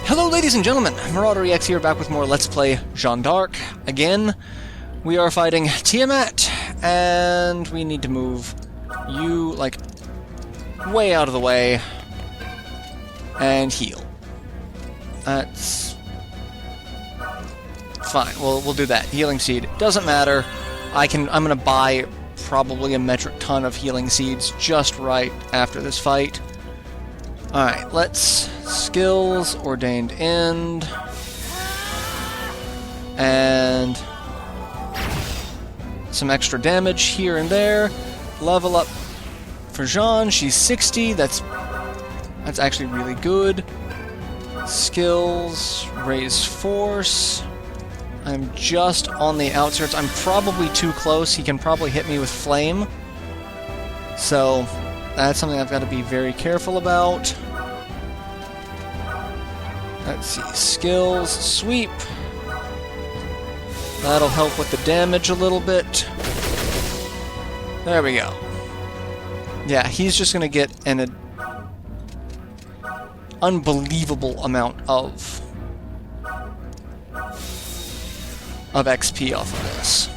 Hello ladies and gentlemen, MarauderEX here, back with more Let's Play Jeanne d'Arc. Again, we are fighting Tiamat, and we need to move you, like, way out of the way, and heal. That's fine, we'll do that. Healing Seed, doesn't matter. I'm gonna buy probably a metric ton of healing seeds just right after this fight. Alright, let's... Skills, Ordained End, and some extra damage here and there. Level up for Jeanne, she's 60, that's actually really good. Skills, Raise Force. I'm just on the outskirts, I'm probably too close, he can probably hit me with Flame. So, that's something I've got to be very careful about. Let's see, skills, sweep. That'll help with the damage a little bit. There we go. Yeah, he's just gonna get an unbelievable amount of XP off of this.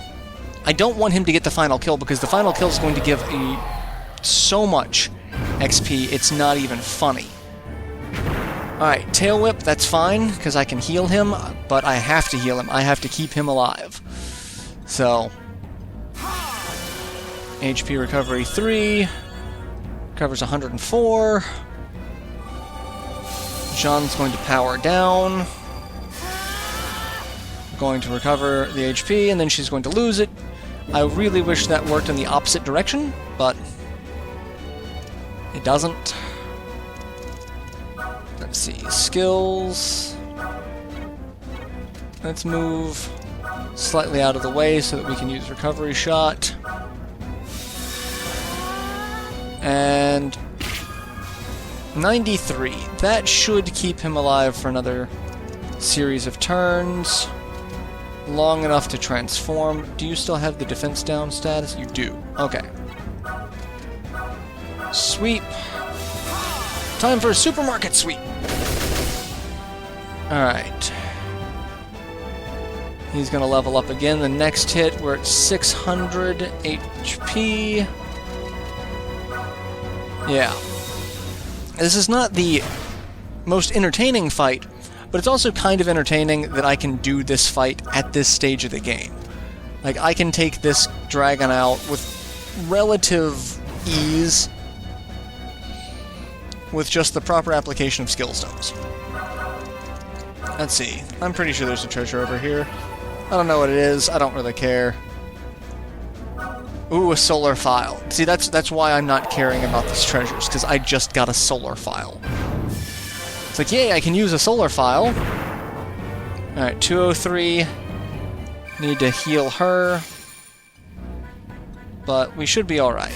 I don't want him to get the final kill because the final kill is going to give so much XP, it's not even funny. Alright, Tail Whip, that's fine, because I can heal him, but I have to heal him. I have to keep him alive. So, HP Recovery 3, recovers 104. Jeanne's going to power down. Going to recover the HP, and then she's going to lose it. I really wish that worked in the opposite direction, but it doesn't. Let's see, skills. Let's move slightly out of the way so that we can use recovery shot. And 93. That should keep him alive for another series of turns. Long enough to transform. Do you still have the defense down status? You do. Okay. Sweep. Time for a supermarket sweep. Alright. He's gonna level up again. The next hit, we're at 600 HP. Yeah. This is not the most entertaining fight, but it's also kind of entertaining that I can do this fight at this stage of the game. Like, I can take this dragon out with relative ease with just the proper application of skill stones. Let's see. I'm pretty sure there's a treasure over here. I don't know what it is. I don't really care. Ooh, a solar file. See, that's why I'm not caring about these treasures, because I just got a solar file. It's like, yay, I can use a solar file. Alright, 203. Need to heal her. But we should be alright.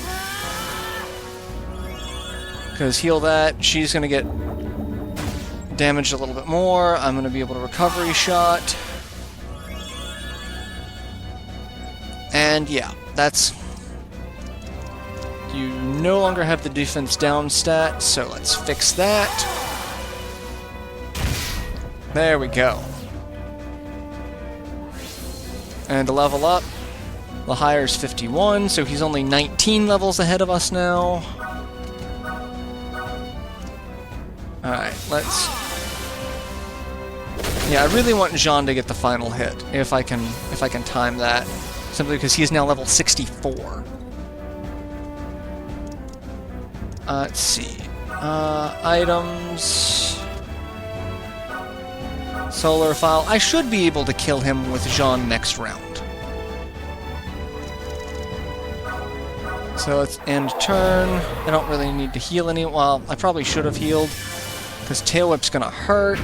Because heal that, she's going to get damaged a little bit more. I'm going to be able to recovery shot. And yeah, that's... You no longer have the defense down stat, so let's fix that. There we go. And to level up, the higher's 51, so he's only 19 levels ahead of us now. Alright, let's... Yeah, I really want Jeanne to get the final hit, if I can time that. Simply because he is now level 64. Let's see. Items... Solar file. I should be able to kill him with Jeanne next round. So let's end turn. I don't really need to heal any... Well, I probably should have healed, because Tail Whip's gonna hurt.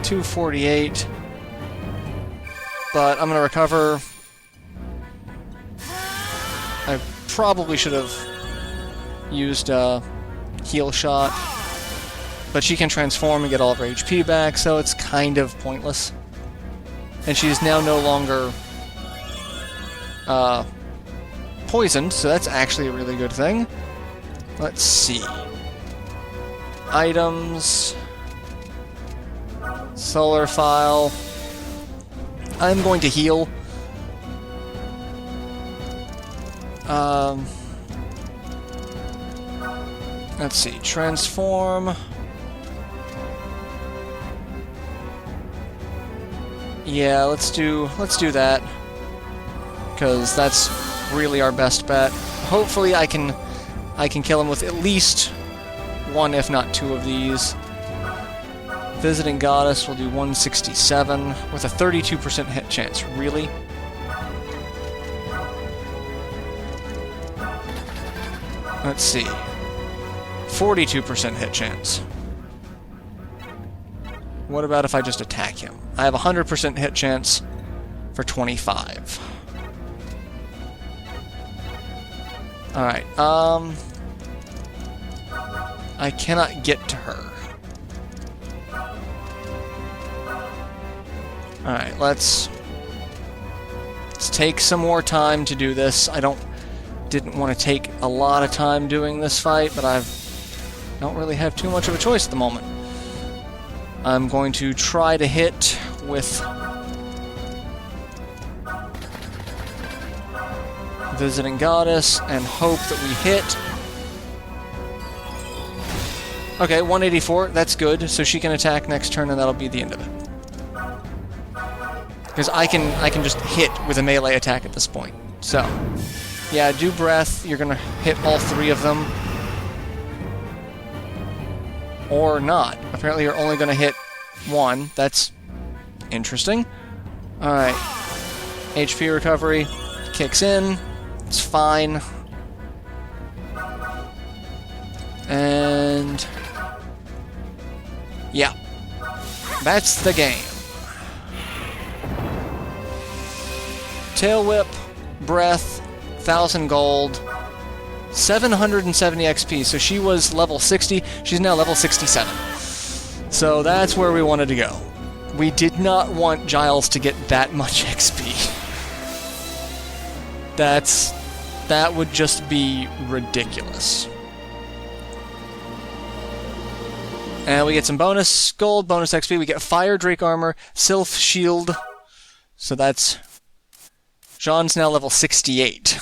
248. But I'm gonna recover. I probably should have used a heal shot. But she can transform and get all of her HP back, so it's kind of pointless. And she's now no longer poisoned, so that's actually a really good thing. Let's see. Items. Solar file. I'm going to heal. Let's see. Transform. Yeah, let's do that. Because that's really our best bet. Hopefully I can kill him with at least one, if not two of these. Visiting Goddess will do 167 with a 32% hit chance. Really? Let's see. 42% hit chance. What about if I just attack him? I have a 100% hit chance for 25. Alright, I cannot get to her. Alright, let's take some more time to do this. Didn't want to take a lot of time doing this fight, but don't really have too much of a choice at the moment. I'm going to try to hit with Visiting Goddess and hope that we hit. Okay, 184, that's good, so she can attack next turn and that'll be the end of it. Because I can just hit with a melee attack at this point. So, yeah, do breath, you're gonna hit all three of them. Or not. Apparently you're only gonna hit one, that's interesting. Alright, HP recovery kicks in, it's fine. And yeah, that's the game. Tail Whip, Breath, 1000 gold, 770 XP. So she was level 60, she's now level 67. So that's where we wanted to go. We did not want Giles to get that much XP. That would just be ridiculous. And we get some bonus gold, bonus XP. We get Fire Drake Armor, Sylph Shield. So that's... Jeanne's now level 68.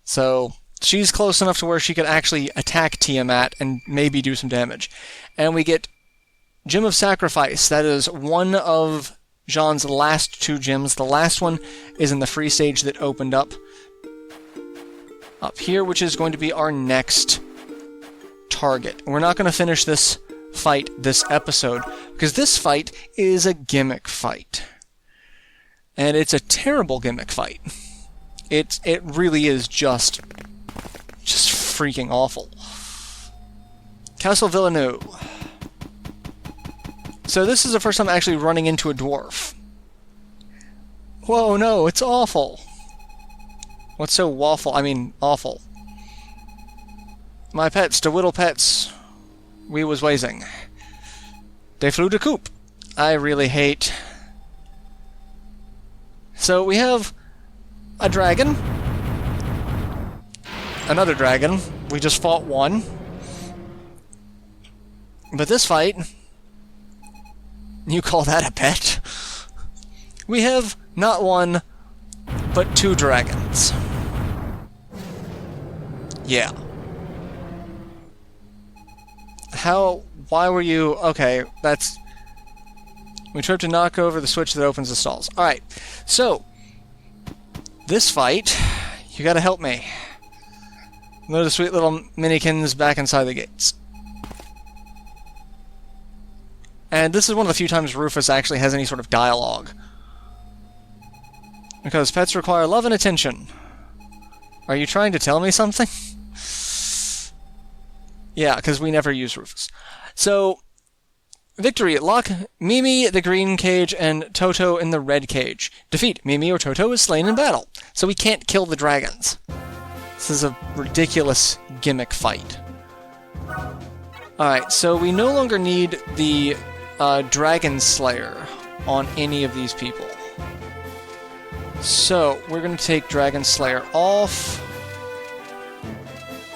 So she's close enough to where she could actually attack Tiamat and maybe do some damage. And we get Gem of Sacrifice. That is one of Jeanne's last two gems. The last one is in the free stage that opened up here, which is going to be our next target. We're not going to finish this fight this episode, because this fight is a gimmick fight. And it's a terrible gimmick fight. It really is just freaking awful. Castle Villeneuve. So this is the first time actually running into a dwarf. Whoa, no, it's awful. What's so waffle? I mean, awful. My pets, de whittle pets, we was wazing. They flew to coop. I really hate... So we have a dragon. Another dragon. We just fought one. But this fight... You call that a pet? We have not one, but two dragons. Yeah. Why were you... Okay, that's... We tried to knock over the switch that opens the stalls. Alright, so... This fight, you gotta help me. Look at the sweet little minikins back inside the gates. And this is one of the few times Rufus actually has any sort of dialogue. Because pets require love and attention. Are you trying to tell me something? Yeah, because we never use Rufus. So, victory. Lock Mimi, the green cage, and Toto in the red cage. Defeat. Mimi or Toto is slain in battle. So we can't kill the dragons. This is a ridiculous gimmick fight. Alright, so we no longer need the Dragon Slayer on any of these people. So, we're going to take Dragon Slayer off.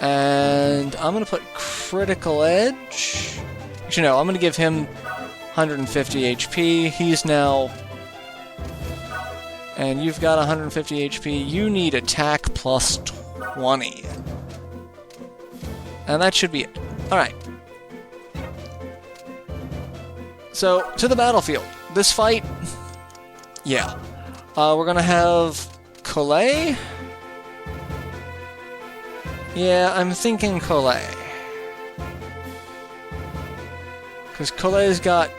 And I'm going to put critical edge. Actually, no, I'm going to give him 150 HP. He's now... And you've got 150 HP. You need attack plus 20. And that should be it. Alright. So, to the battlefield. This fight... Yeah. We're gonna have... Collet? Yeah, I'm thinking Collet. Because Collet's got...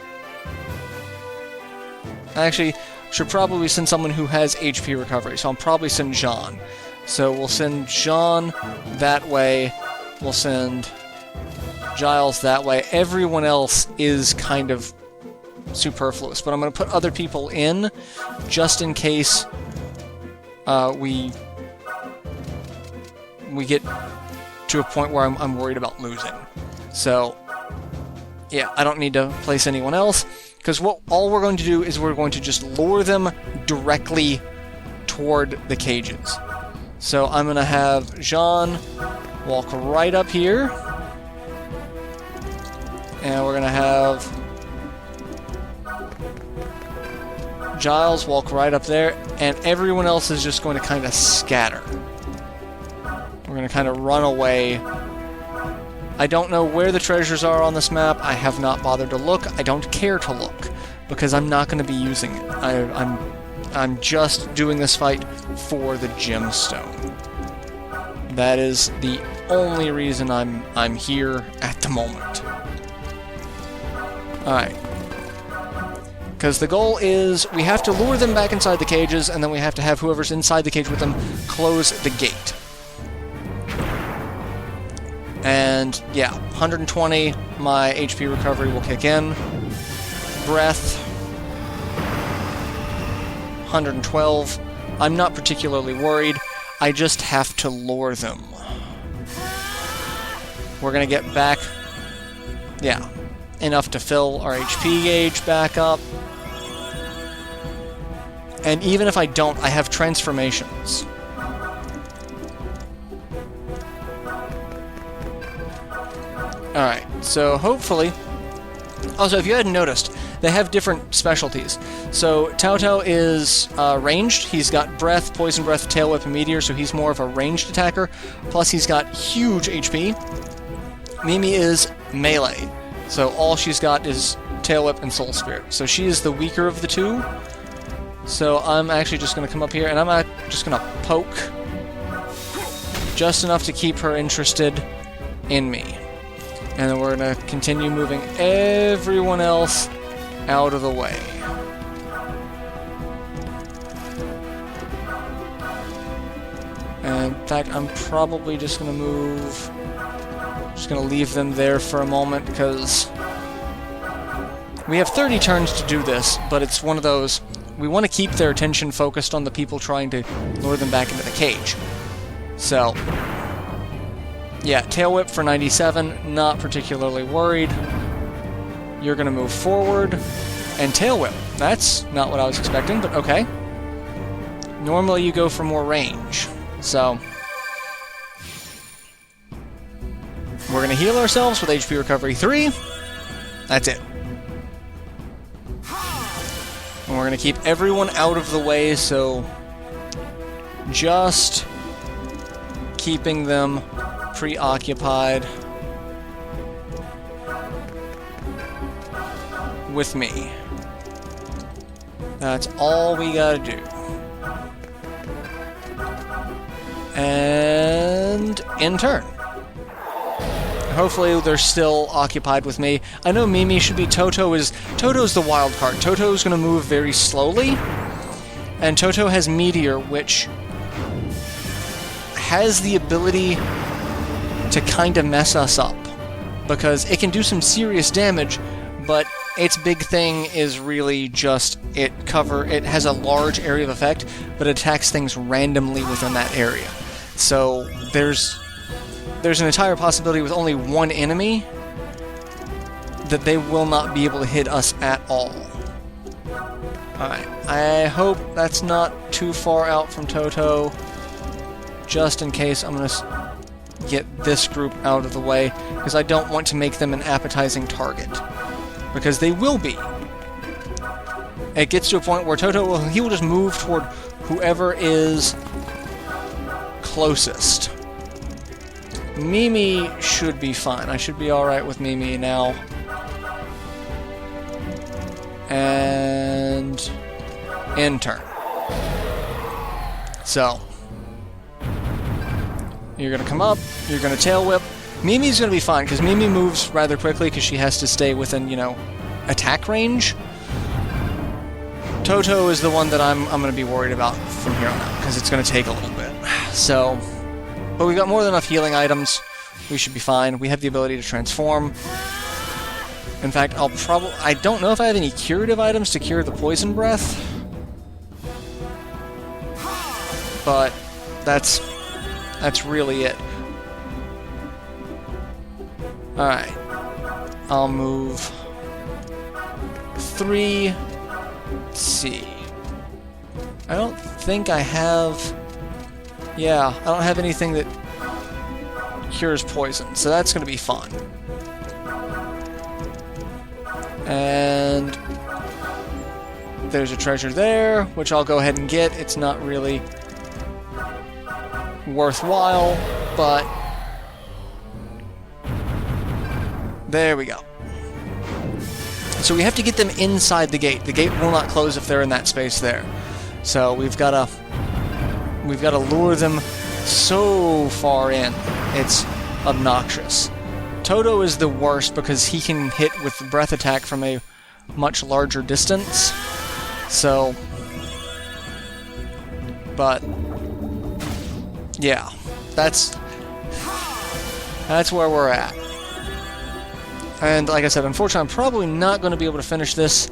Actually, should probably send someone who has HP recovery, so I'll probably send Jeanne. So we'll send Jeanne that way, we'll send Giles that way. Everyone else is kind of superfluous, but I'm going to put other people in, just in case we get to a point where I'm worried about losing. So, yeah, I don't need to place anyone else. Because all we're going to do is we're going to just lure them directly toward the cages. So I'm going to have Jeanne walk right up here. And we're going to have Giles walk right up there. And everyone else is just going to kind of scatter. We're going to kind of run away. I don't know where the treasures are on this map. I have not bothered to look. I don't care to look, because I'm not going to be using it. I'm just doing this fight for the gemstone. That is the only reason I'm here at the moment. Alright. Because the goal is we have to lure them back inside the cages, and then we have to have whoever's inside the cage with them close the gate. And, yeah, 120, my HP recovery will kick in. Breath, 112. I'm not particularly worried. I just have to lure them. We're going to get back, yeah, enough to fill our HP gauge back up. And even if I don't, I have transformations. Alright, so hopefully... Also, if you hadn't noticed, they have different specialties. So, Tautau is ranged. He's got Breath, Poison Breath, Tail Whip, and Meteor, so he's more of a ranged attacker. Plus, he's got huge HP. Mimi is melee. So, all she's got is Tail Whip and Soul Spirit. So, she is the weaker of the two. So, I'm actually just going to come up here, and I'm just going to poke. Just enough to keep her interested in me. And then we're going to continue moving everyone else out of the way. And in fact, I'm probably just going to move... Just going to leave them there for a moment, because we have 30 turns to do this, but it's one of those... We want to keep their attention focused on the people trying to lure them back into the cage. So... Yeah, Tail Whip for 97, not particularly worried. You're going to move forward. And Tail Whip. That's not what I was expecting, but okay. Normally you go for more range. So, we're going to heal ourselves with HP Recovery 3. That's it. And we're going to keep everyone out of the way, so just keeping them preoccupied with me. That's all we gotta do. And in turn. Hopefully they're still occupied with me. I know Mimi should be Toto's the wild card. Toto's gonna move very slowly. And Toto has Meteor, which has the ability to kind of mess us up, because it can do some serious damage, but its big thing is really just it has a large area of effect, but it attacks things randomly within that area. So there's an entire possibility with only one enemy that they will not be able to hit us at all. Alright, I hope that's not too far out from Toto. Just in case, I'm gonna get this group out of the way, because I don't want to make them an appetizing target. Because they will be. It gets to a point where Toto will just move toward whoever is closest. Mimi should be fine. I should be alright with Mimi now. And end turn. So you're gonna come up, you're gonna tail whip. Mimi's gonna be fine, because Mimi moves rather quickly because she has to stay within, you know, attack range. Toto is the one that I'm gonna be worried about from here on out, because it's gonna take a little bit. So, but we've got more than enough healing items. We should be fine. We have the ability to transform. In fact, I don't know if I have any curative items to cure the poison breath. But that's really it. Alright. I'll move 3. Let's see. I don't think I have... Yeah, I don't have anything that cures poison, so that's going to be fun. And there's a treasure there, which I'll go ahead and get. It's not really worthwhile, but there we go. So we have to get them inside the gate. The gate will not close if they're in that space there. So we've got to lure them so far in. It's obnoxious. Toto is the worst because he can hit with the breath attack from a much larger distance. So, but yeah, that's where we're at. And like I said, unfortunately, I'm probably not going to be able to finish this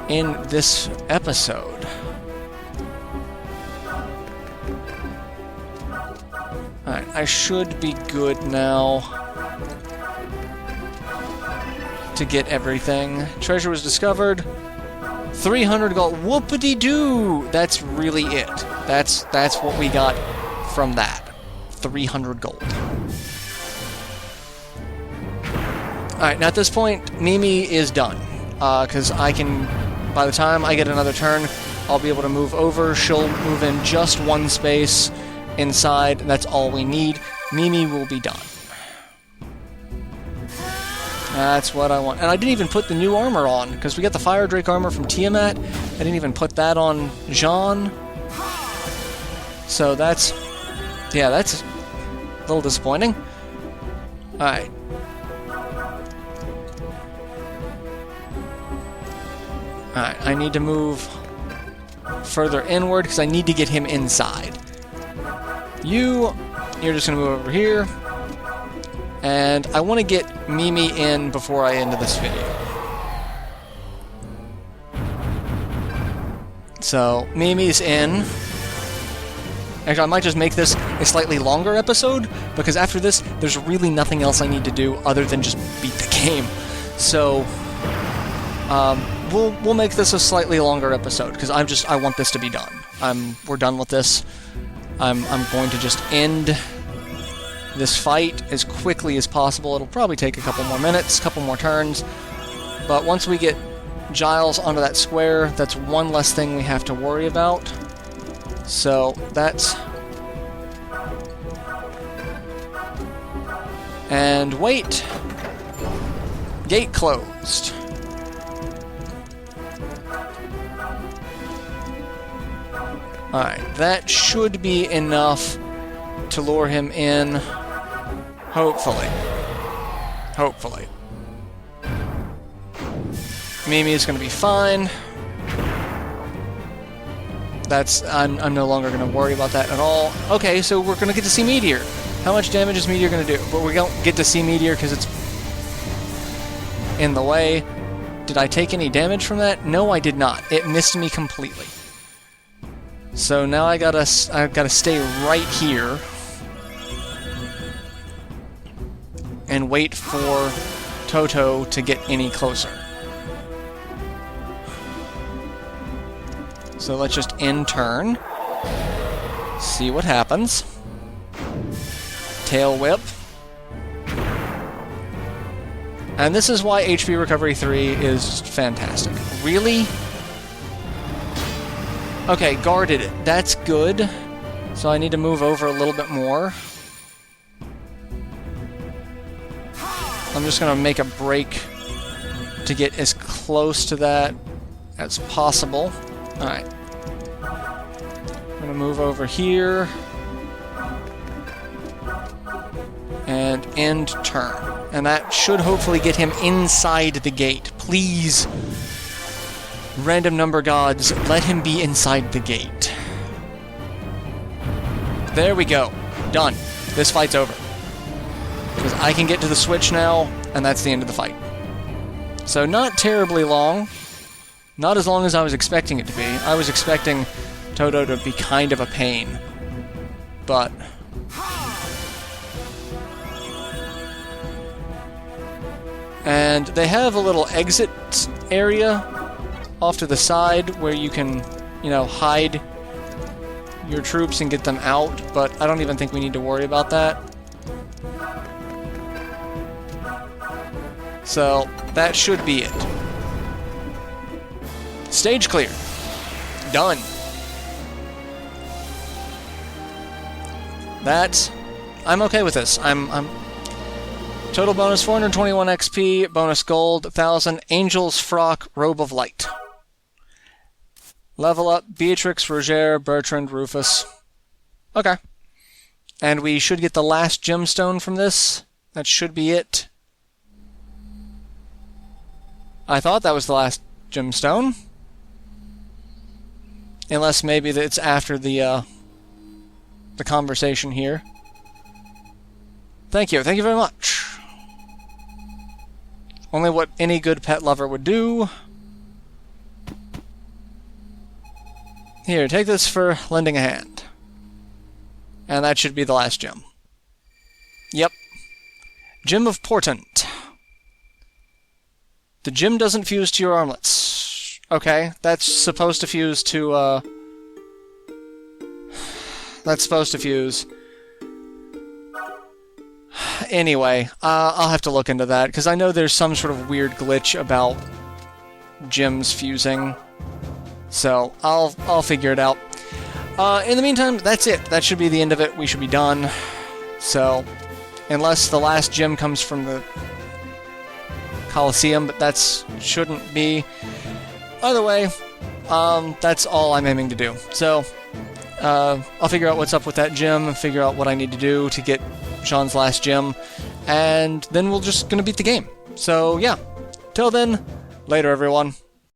in this episode. Alright, I should be good now to get everything. Treasure was discovered. 300 gold. Whoopity-doo! That's really it. That's what we got from that. 300 gold. Alright, now at this point, Mimi is done. Because I can, by the time I get another turn, I'll be able to move over. She'll move in just one space inside, and that's all we need. Mimi will be done. That's what I want. And I didn't even put the new armor on, because we got the Fire Drake armor from Tiamat. I didn't even put that on Jeanne. So that's... yeah, that's a little disappointing. Alright. Alright, I need to move further inward, because I need to get him inside. You're just going to move over here. And I want to get Mimi in before I end this video. So, Mimi's in. Actually, I might just make this a slightly longer episode, because after this, there's really nothing else I need to do other than just beat the game. So, we'll make this a slightly longer episode, because I want this to be done. We're done with this. I'm going to just end this fight as quickly as possible. It'll probably take a couple more minutes, a couple more turns, but once we get Giles onto that square, that's one less thing we have to worry about. So that's... and wait! Gate closed. Alright, that should be enough to lure him in. Hopefully. Hopefully. Mimi is going to be fine. I'm no longer going to worry about that at all. Okay, so we're going to get to see Meteor. How much damage is Meteor going to do? But we don't get to see Meteor because it's in the way. Did I take any damage from that? No, I did not. It missed me completely. So now I've gotta stay right here and wait for Toto to get any closer. So let's just end turn. See what happens. Tail Whip. And this is why HP Recovery 3 is fantastic. Really? Okay, guarded it. That's good. So I need to move over a little bit more. I'm just going to make a break to get as close to that as possible. Alright. I'm going to move over here. And end turn. And that should hopefully get him inside the gate. Please, random number gods, let him be inside the gate. There we go. Done. This fight's over. Because I can get to the switch now, and that's the end of the fight. So not terribly long. Not as long as I was expecting it to be. I was expecting Toto to be kind of a pain. But... And they have a little exit area off to the side where you can, you know, hide your troops and get them out, but I don't even think we need to worry about that. So, that should be it. Stage clear. Done. I'm okay with this. I'm total bonus 421 XP, bonus gold 1000, Angel's Frock, Robe of Light. Level up Beatrix, Roger, Bertrand, Rufus. Okay. And we should get the last gemstone from this. That should be it. I thought that was the last gemstone. Unless maybe it's after the conversation here. Thank you very much. Only what any good pet lover would do. Here, take this for lending a hand. And that should be the last gem. Yep. Gem of Portent. The gem doesn't fuse to your armlets. Okay, that's supposed to fuse to, That's supposed to fuse. Anyway, I'll have to look into that, because I know there's some sort of weird glitch about gems fusing. So, I'll figure it out. In the meantime, that's it. That should be the end of it. We should be done. So, unless the last gem comes from the Colosseum, but that shouldn't be. Either way, that's all I'm aiming to do. So, I'll figure out what's up with that gem, figure out what I need to do to get Jeanne's last gem, and then we're just gonna beat the game. So, yeah. Till then, later everyone.